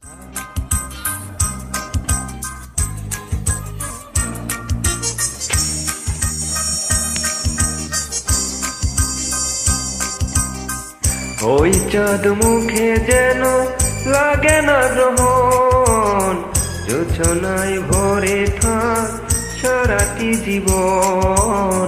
ওই চাঁদ মুখে যেন লাগে না গ্রহণ, যোছনায় ভরে থাক সারাটি জীবন।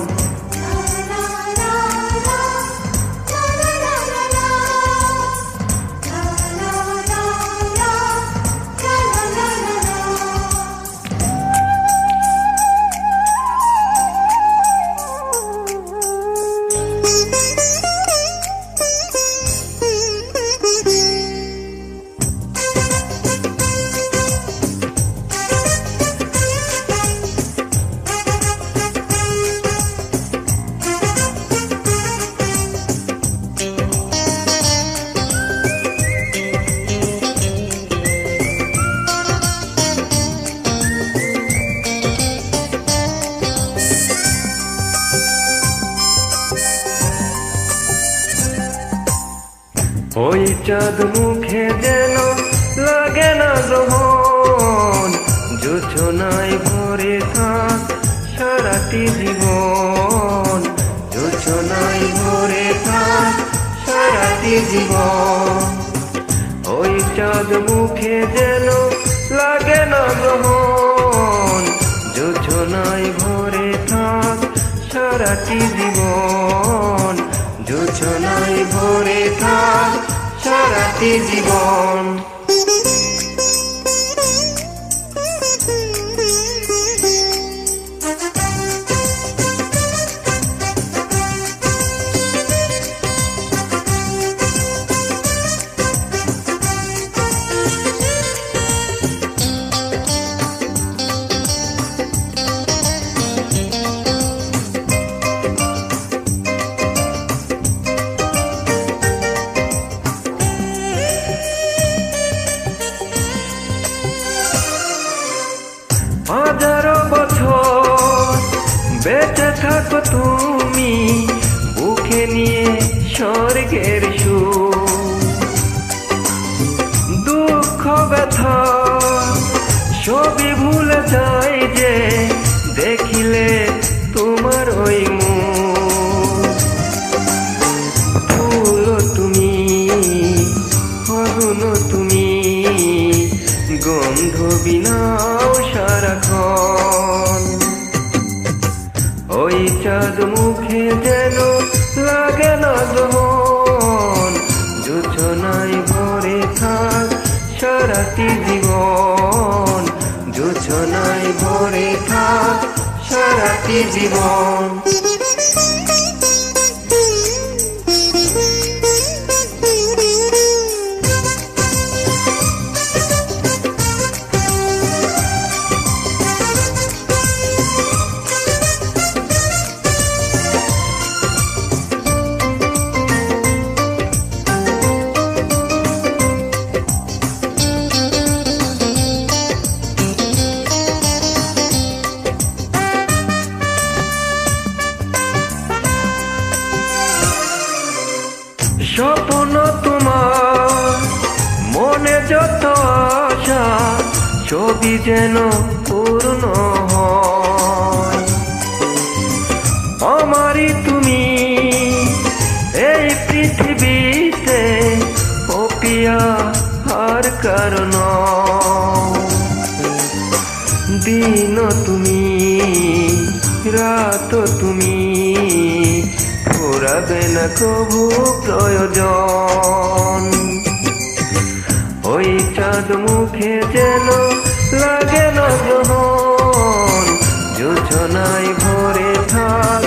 ওই চাঁদ মুখে যেন লাগে না গ্রহণ, যোছনায় ভরে থাক সারাটি জীবন, যোছনায় ভরে থাক সারাটি জীবন। ওই চাঁদ মুখে যেন লাগে না গ্রহণ, যোছনায় ভরে থাক সারাটি জীবন, যোছনায় ভরে থাক সারাটি জীবন। হাজারো বছর বেঁচে থাকো তুমি, বুকে নিয়ে স্বর্গের সুর। দুঃখ ব্যথা সবই ভুলে যায় যে দেখিলে তোমার ওই মুখ। ফুল তুমি, ফাগুন তুমি, গন্ধ বিনাও সারাক্ষণ। ওই চাঁদ মুখে যেন লাগে না গ্রহণ, যোছনায় ভরে থাক সারাটি জীবন, যোছনায় ভরে থাক সারাটি জীবন। স্বপ্ন তোমার মনে যত আশা, ছবি যেন পূর্ণ হয়। আমারই তুমি এই পৃথিবীতে, ও পিয়া আর কারণ। দিন তুমি, রাত তুমি, ফুরাবে না কভু প্রয়োজন। ওই চাঁদ মুখে যেন লাগে না গ্রহণ, যোছনায় ভরে থাক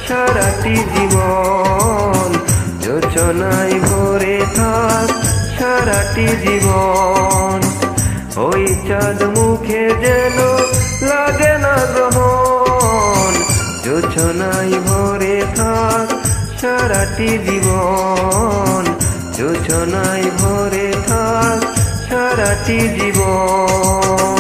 সারাটি জীবন, যোছনায় ভরে থাক সারাটি জীবন। ওই চাঁদ মুখে যেন লাগে না গ্রহণ, যোছনায় ভরে থাক সারাটি জীবন, যোছনায় ভরে থাক সারাটি জীবন।